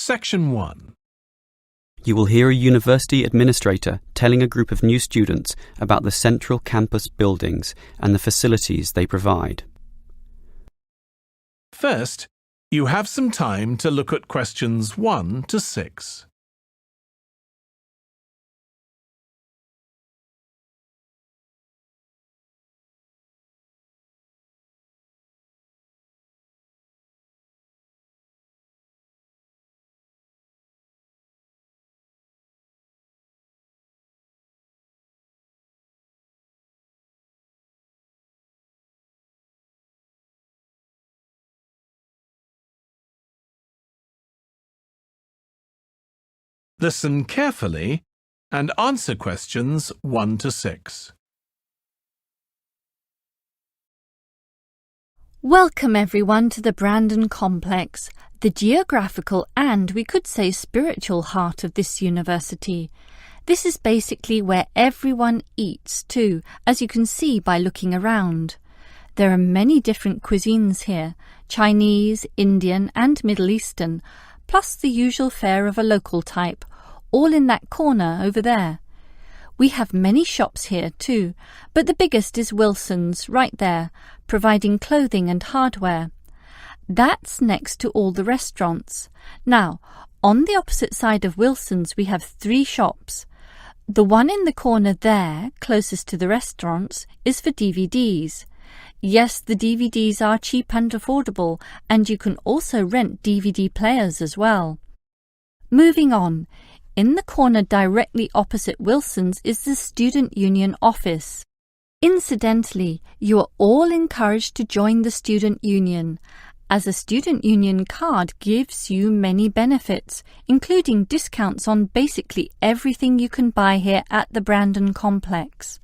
Section 1. You will hear a university administrator telling a group of new students about the central campus buildings and the facilities they provide. First, you have some time to look at questions 1 to 6. Listen carefully and answer questions 1 to 6. Welcome everyone to the Brandon Complex, the geographical and, we could say, spiritual heart of this university. This is basically where everyone eats too, as you can see by looking around. There are many different cuisines here, Chinese, Indian and Middle Eastern, plus the usual fare of a local type, all in that corner over there. We have many shops here too, but the biggest is Wilson's right there, providing clothing and hardware. That's next to all the restaurants. Now, on the opposite side of Wilson's we have 3 shops. The one in the corner there, closest to the restaurants, is for DVDs. Yes, the DVDs are cheap and affordable, and you can also rent DVD players as well. Moving on, in the corner directly opposite Wilson's is the Student Union office. Incidentally, you are all encouraged to join the Student Union, as a Student Union card gives you many benefits, including discounts on basically everything you can buy here at the Brandon Complex.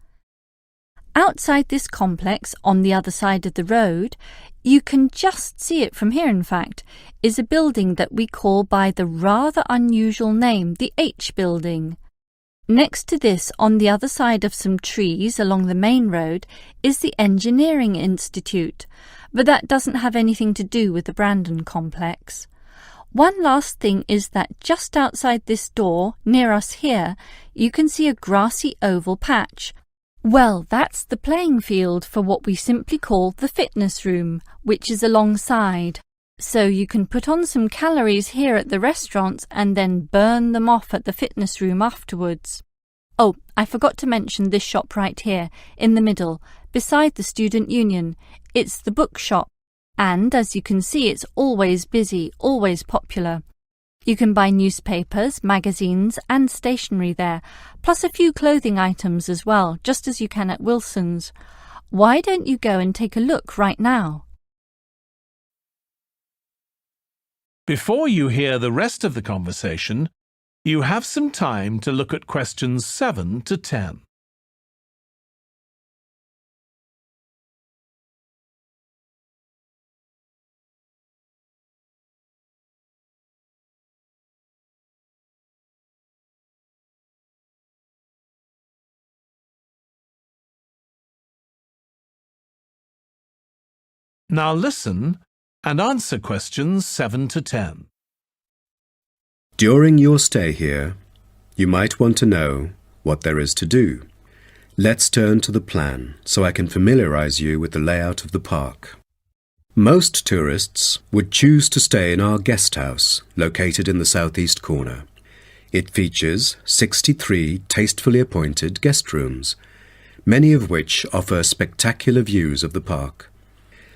Outside this complex, on the other side of the road, you can just see it from here in fact, is a building that we call by the rather unusual name, the H Building. Next to this, on the other side of some trees along the main road, is the Engineering Institute, but that doesn't have anything to do with the Brandon Complex. One last thing is that just outside this door, near us here, you can see a grassy oval patch. Well, that's the playing field for what we simply call the fitness room, which is alongside. So you can put on some calories here at the restaurants and then burn them off at the fitness room afterwards. Oh, I forgot to mention this shop right here, in the middle, beside the Student Union. It's the bookshop. And as you can see, it's always busy, always popular. You can buy newspapers, magazines and stationery there, plus a few clothing items as well, just as you can at Wilson's. Why don't you go and take a look right now? Before you hear the rest of the conversation, you have some time to look at questions 7 to 10. Now listen and answer questions 7 to 10. During your stay here, you might want to know what there is to do. Let's turn to the plan so I can familiarize you with the layout of the park. Most tourists would choose to stay in our guest house, located in the southeast corner. It features 63 tastefully appointed guest rooms, many of which offer spectacular views of the park.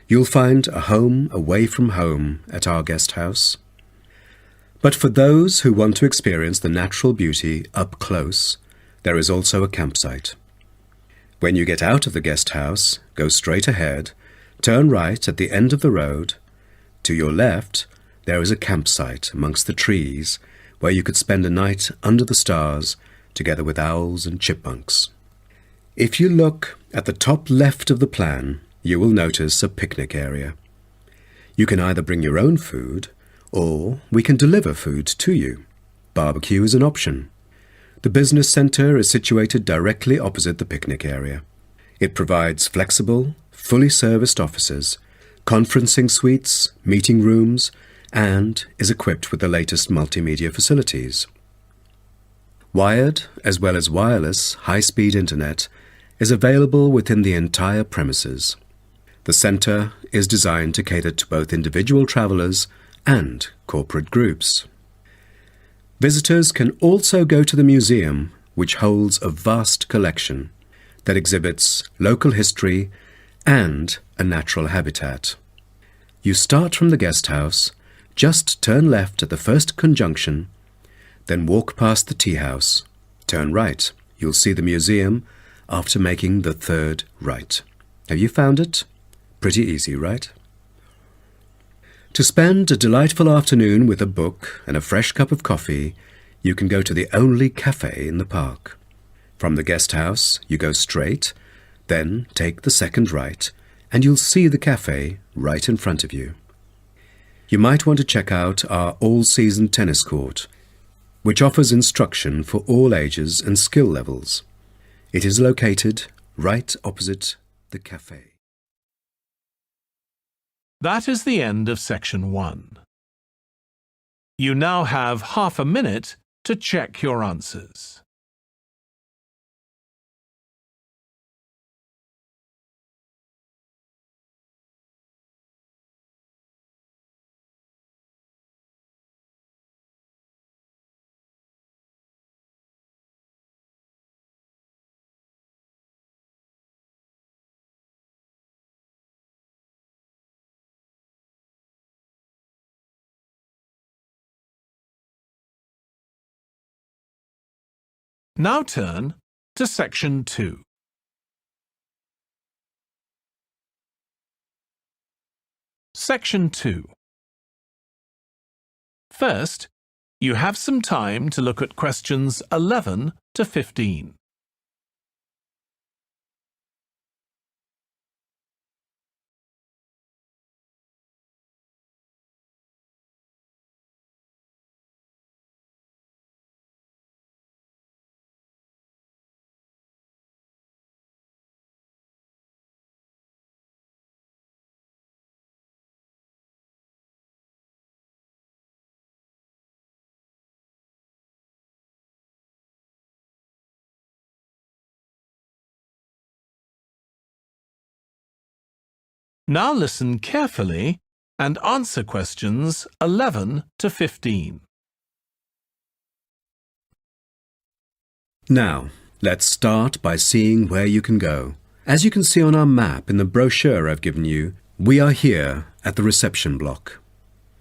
You'll find a home away from home at our guest house. But for those who want to experience the natural beauty up close, there is also a campsite. When you get out of the guest house, go straight ahead, turn right at the end of the road. To your left, there is a campsite amongst the trees where you could spend a night under the stars together with owls and chipmunks. If you look at the top left of the plan, you will notice a picnic area. You can either bring your own food, or we can deliver food to you. Barbecue is an option. The business centre is situated directly opposite the picnic area. It provides flexible, fully serviced offices, conferencing suites, meeting rooms, and is equipped with the latest multimedia facilities. Wired, as well as wireless, high-speed internet is available within the entire premises. The centre is designed to cater to both individual travellers and corporate groups. Visitors can also go to the museum, which holds a vast collection that exhibits local history and a natural habitat. You start from the guest house, just turn left at the first conjunction, then walk past the tea house, turn right. You'll see the museum after making the third right. Have you found it? Pretty easy, right? To spend a delightful afternoon with a book and a fresh cup of coffee, you can go to the only cafe in the park. From the guest house, you go straight, then take the second right, and you'll see the cafe right in front of you. You might want to check out our all-season tennis court, which offers instruction for all ages and skill levels. It is located right opposite the cafe. That is the end of section 1. You now have half a minute to check your answers. Now turn to section 2. Section 2. First, you have some time to look at questions 11 to 15. Now listen carefully and answer questions 11 to 15. Now, let's start by seeing where you can go. As you can see on our map in the brochure I've given you, we are here at the reception block.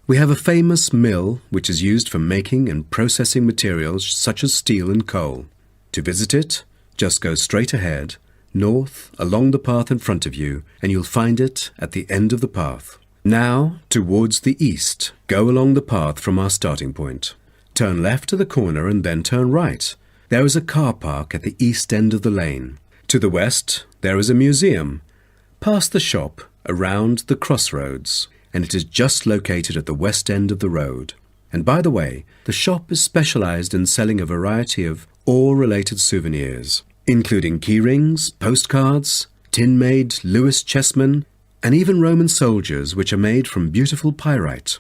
We have a famous mill which is used for making and processing materials such as steel and coal. To visit it, just go straight ahead, north, along the path in front of you, and you'll find it at the end of the path. Now, towards the east, go along the path from our starting point. Turn left to the corner and then turn right. There is a car park at the east end of the lane. To the west, there is a museum. Past the shop, around the crossroads, and it is just located at the west end of the road. And by the way, the shop is specialized in selling a variety of ore-related souvenirs, including key rings, postcards, tin-made Lewis chessmen, and even Roman soldiers which are made from beautiful pyrite.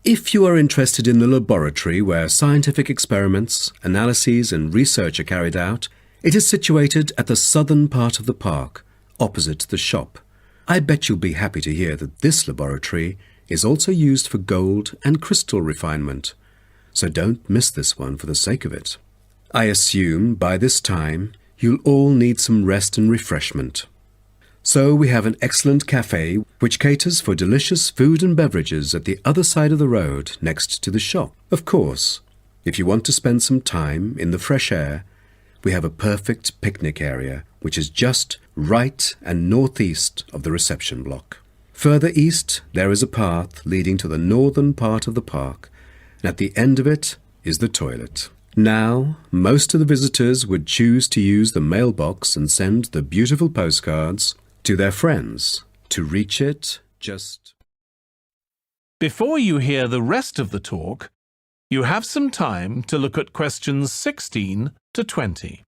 If you are interested in the laboratory where scientific experiments, analyses and research are carried out, it is situated at the southern part of the park, opposite the shop. I bet you'll be happy to hear that this laboratory is also used for gold and crystal refinement, so don't miss this one for the sake of it. I assume by this time you'll all need some rest and refreshment. So we have an excellent cafe which caters for delicious food and beverages at the other side of the road next to the shop. Of course, if you want to spend some time in the fresh air, we have a perfect picnic area which is just right and northeast of the reception block. Further east, there is a path leading to the northern part of the park, and at the end of it is the toilet. Now, most of the visitors would choose to use the mailbox and send the beautiful postcards to their friends. To reach it, just... Before you hear the rest of the talk, you have some time to look at questions 16 to 20.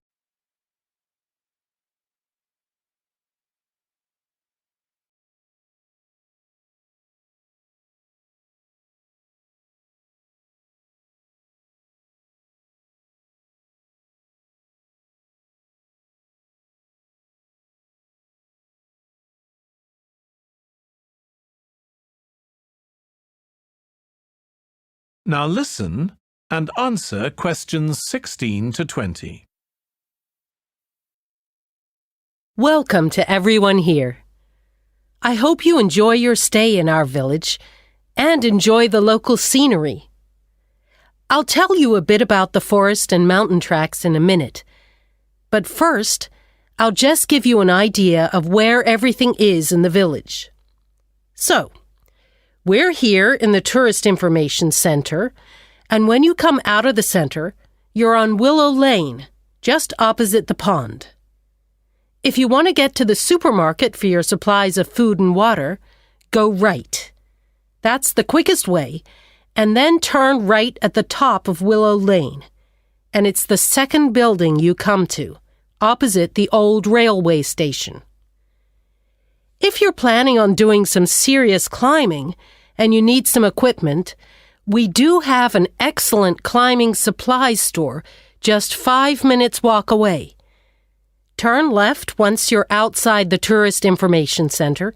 Now listen and answer questions 16 to 20. Welcome to everyone here. I hope you enjoy your stay in our village and enjoy the local scenery. I'll tell you a bit about the forest and mountain tracks in a minute. But first, I'll just give you an idea of where everything is in the village. So, we're here in the Tourist Information Center, and when you come out of the center, you're on Willow Lane, just opposite the pond. If you want to get to the supermarket for your supplies of food and water, go right. That's the quickest way, and then turn right at the top of Willow Lane. And it's the second building you come to, opposite the old railway station. If you're planning on doing some serious climbing and you need some equipment, we do have an excellent climbing supplies store just 5 minutes walk away. Turn left once you're outside the Tourist Information Center.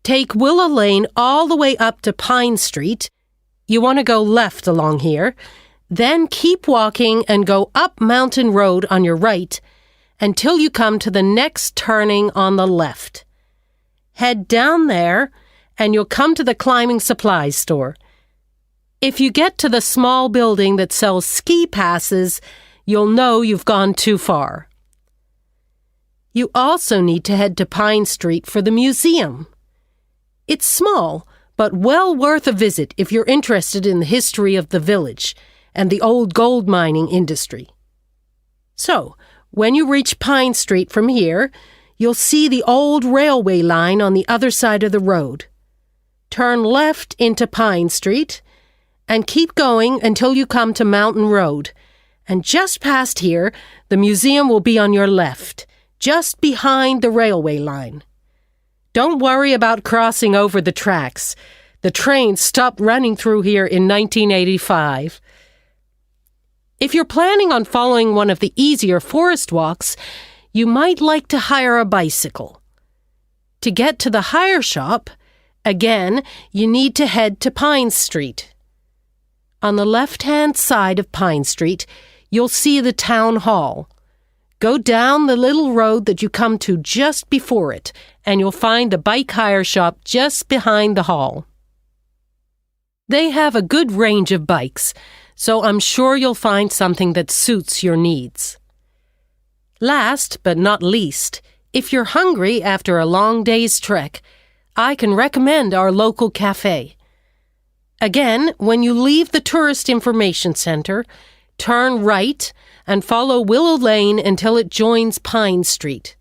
Take Willow Lane all the way up to Pine Street. You want to go left along here. Then keep walking and go up Mountain Road on your right until you come to the next turning on the left. Head down there and you'll come to the climbing supplies store. If you get to the small building that sells ski passes, you'll know you've gone too far. You also need to head to Pine Street for the museum. It's small, but well worth a visit if you're interested in the history of the village and the old gold mining industry. So, when you reach Pine Street from here, you'll see the old railway line on the other side of the road. Turn left into Pine Street and keep going until you come to Mountain Road. And just past here, the museum will be on your left, just behind the railway line. Don't worry about crossing over the tracks. The train stopped running through here in 1985. If you're planning on following one of the easier forest walks, you might like to hire a bicycle. To get to the hire shop, again, you need to head to Pine Street. On the left-hand side of Pine Street, you'll see the town hall. Go down the little road that you come to just before it, and you'll find the bike hire shop just behind the hall. They have a good range of bikes, so I'm sure you'll find something that suits your needs. Last but not least, if you're hungry after a long day's trek, I can recommend our local cafe. Again, when you leave the Tourist Information Center, turn right and follow Willow Lane until it joins Pine Street.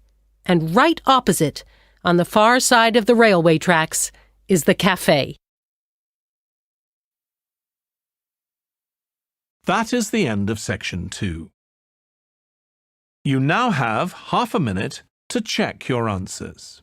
And right opposite, on the far side of the railway tracks, is the cafe. That is the end of section 2. You now have half a minute to check your answers.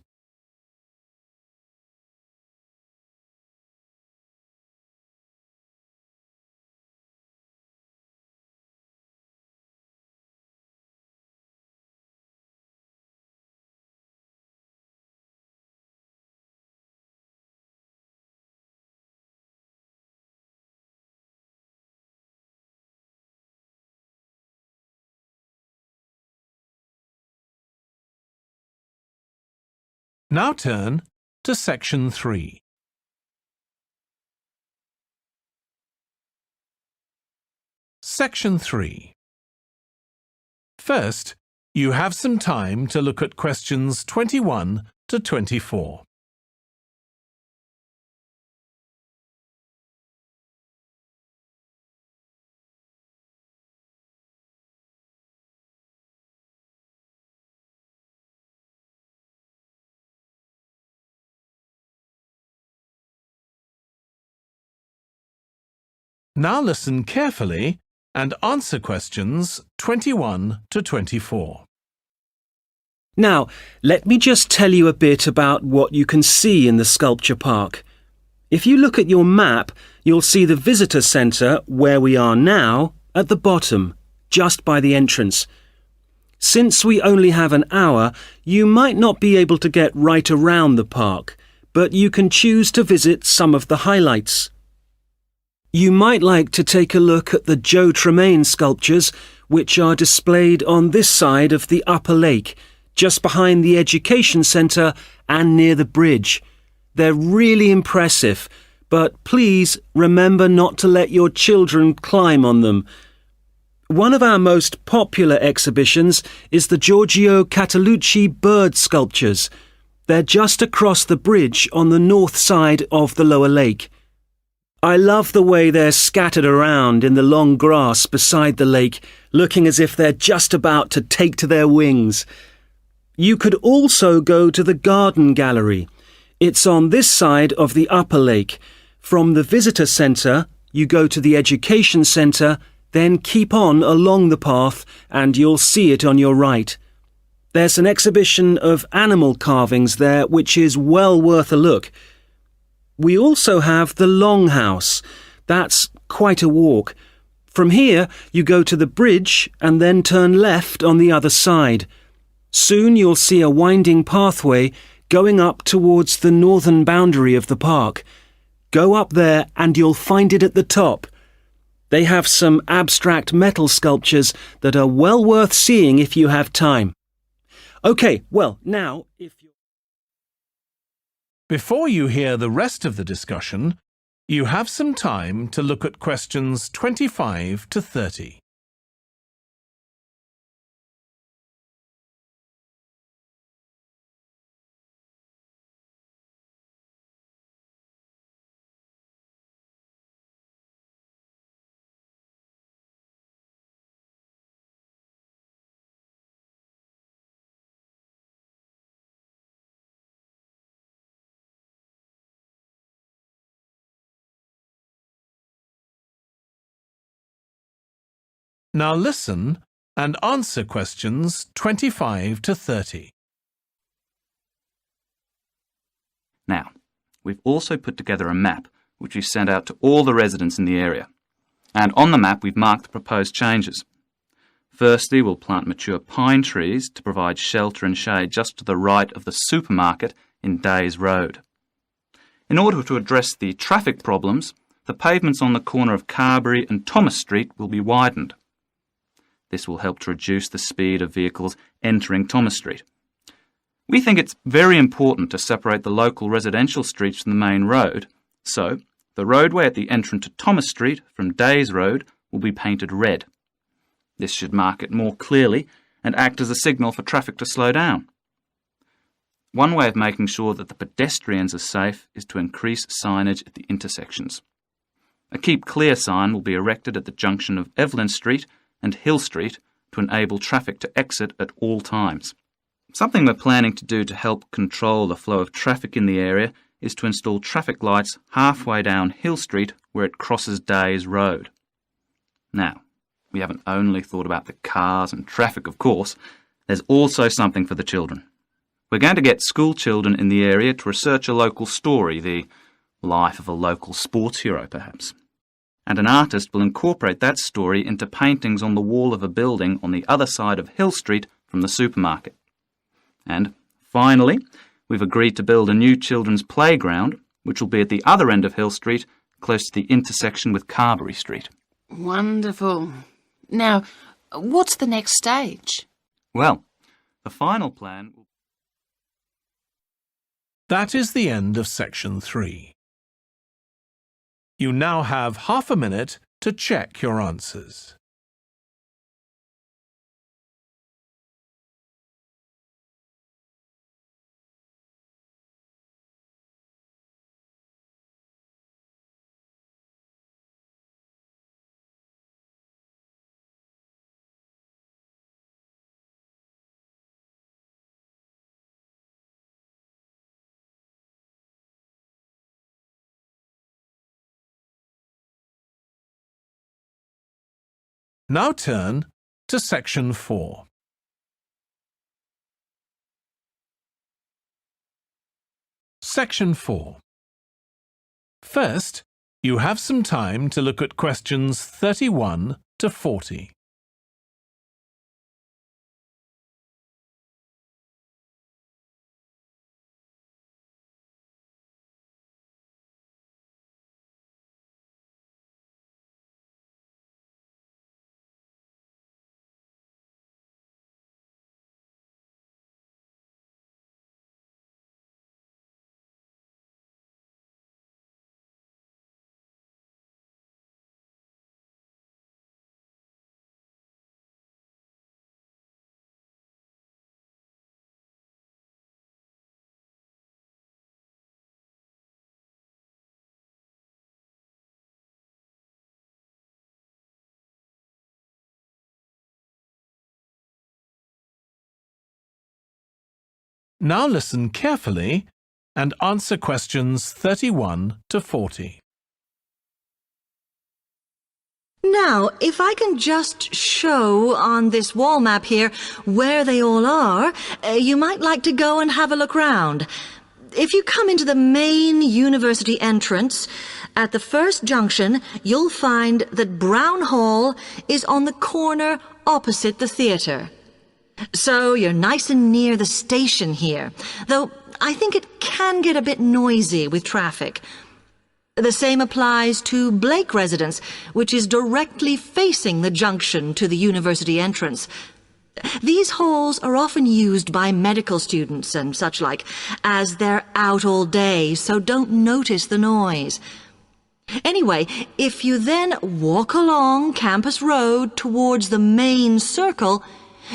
Now turn to section 3. Section 3. First, you have some time to look at questions 21 to 24. Now listen carefully and answer questions 21 to 24. Now, let me just tell you a bit about what you can see in the sculpture park. If you look at your map, you'll see the visitor centre, where we are now, at the bottom, just by the entrance. Since we only have an hour, you might not be able to get right around the park, but you can choose to visit some of the highlights. You might like to take a look at the Joe Tremaine sculptures, which are displayed on this side of the upper lake, just behind the Education Centre and near the bridge. They're really impressive, but please remember not to let your children climb on them. One of our most popular exhibitions is the Giorgio Catalucci bird sculptures. They're just across the bridge on the north side of the lower lake. I love the way they're scattered around in the long grass beside the lake, looking as if they're just about to take to their wings. You could also go to the garden gallery. It's on this side of the upper lake. From the visitor centre, you go to the education centre, then keep on along the path and you'll see it on your right. There's an exhibition of animal carvings there which is well worth a look. We also have the Longhouse. That's quite a walk. From here, you go to the bridge and then turn left on the other side. Soon you'll see a winding pathway going up towards the northern boundary of the park. Go up there and you'll find it at the top. They have some abstract metal sculptures that are well worth seeing if you have time. OK, well, now, if you... Before you hear the rest of the discussion, you have some time to look at questions 25 to 30. Now listen and answer questions 25 to 30. Now, we've also put together a map which we've sent out to all the residents in the area. And on the map we've marked the proposed changes. Firstly, we'll plant mature pine trees to provide shelter and shade just to the right of the supermarket in Days Road. In order to address the traffic problems, the pavements on the corner of Carberry and Thomas Street will be widened. This will help to reduce the speed of vehicles entering Thomas Street. We think it's very important to separate the local residential streets from the main road, so the roadway at the entrance to Thomas Street from Days Road will be painted red. This should mark it more clearly and act as a signal for traffic to slow down. One way of making sure that the pedestrians are safe is to increase signage at the intersections. A Keep Clear sign will be erected at the junction of Evelyn Street and Hill Street to enable traffic to exit at all times. Something we're planning to do to help control the flow of traffic in the area is to install traffic lights halfway down Hill Street where it crosses Days Road. Now, we haven't only thought about the cars and traffic, of course. There's also something for the children. We're going to get school children in the area to research a local story, the life of a local sports hero, perhaps. And an artist will incorporate that story into paintings on the wall of a building on the other side of Hill Street from the supermarket. And finally, we've agreed to build a new children's playground, which will be at the other end of Hill Street, close to the intersection with Carberry Street. Wonderful. Now, what's the next stage? Well, the final plan will... That is the end of section 3. You now have half a minute to check your answers. Now turn to section 4. Section 4. First, you have some time to look at questions 31 to 40. Now listen carefully and answer questions 31 to 40. Now, if I can just show on this wall map here where they all are, you might like to go and have a look round. If you come into the main university entrance, at the first junction, you'll find that Brown Hall is on the corner opposite the theatre. So you're nice and near the station here, though I think it can get a bit noisy with traffic. The same applies to Blake Residence, which is directly facing the junction to the university entrance. These halls are often used by medical students and such like, as they're out all day, so don't notice the noise. Anyway, if you then walk along Campus Road towards the main circle,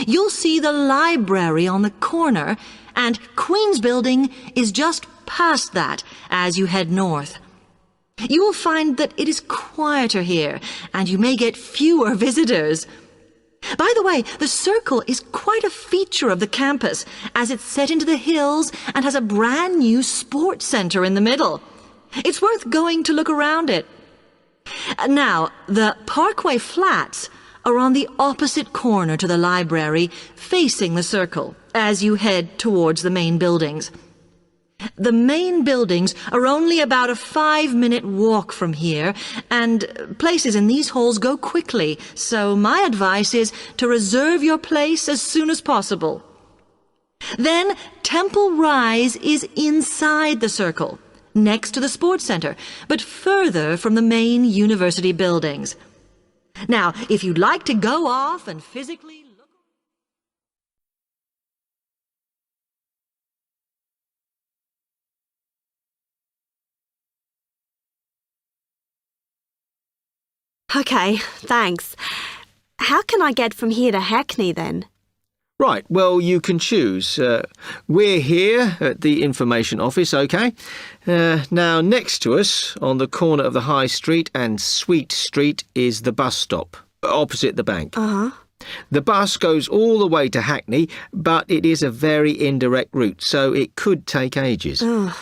you'll see the library on the corner, and Queen's Building is just past that as you head north. You will find that it is quieter here, and you may get fewer visitors. By the way, the circle is quite a feature of the campus, as it's set into the hills and has a brand new sports center in the middle. It's worth going to look around it. Now, the Parkway Flats are on the opposite corner to the library, facing the circle, as you head towards the main buildings. The main buildings are only about a 5-minute walk from here, and places in these halls go quickly, so my advice is to reserve your place as soon as possible. Then Temple Rise is inside the circle, next to the sports center, but further from the main university buildings. Now, if you'd like to go off and physically look... OK, thanks. How can I get from here to Hackney then? Right, well, you can choose. We're here at the information office, OK? Now, next to us, on the corner of the High Street and Sweet Street, is the bus stop, opposite the bank. Uh-huh. The bus goes all the way to Hackney, but it is a very indirect route, so it could take ages. Ugh.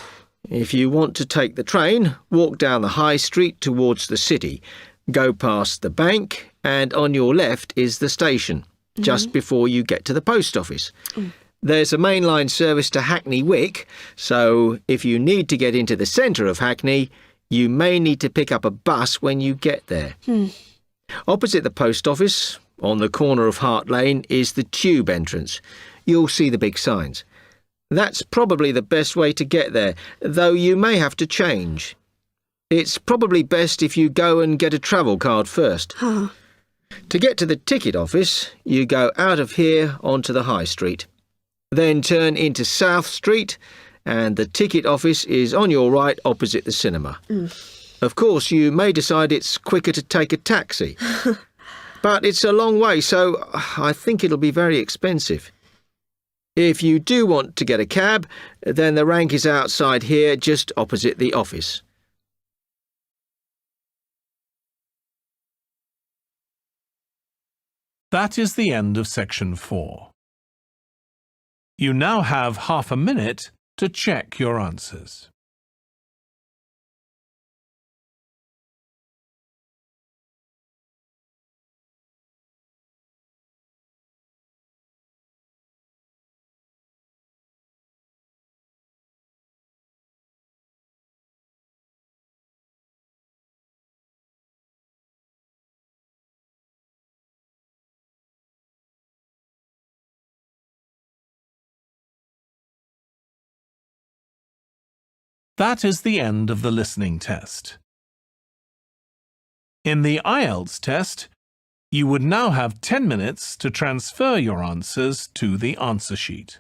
If you want to take the train, walk down the High Street towards the city. Go past the bank, and on your left is the station, just before you get to the post office. There's a mainline service to Hackney Wick, so if you need to get into the centre of Hackney, you may need to pick up a bus when you get there. Opposite the post office, on the corner of Hart Lane, is the tube entrance. You'll see the big signs. That's probably the best way to get there, though you may have to change. It's probably best if you go and get a travel card first. Oh. To get to the ticket office, you go out of here onto the High Street. Then turn into South Street, and the ticket office is on your right opposite the cinema. Of course, you may decide it's quicker to take a taxi. But it's a long way, so I think it'll be very expensive. If you do want to get a cab, then the rank is outside here, just opposite the office. That is the end of section 4. You now have half a minute to check your answers. That is the end of the listening test. In the IELTS test, you would now have 10 minutes to transfer your answers to the answer sheet.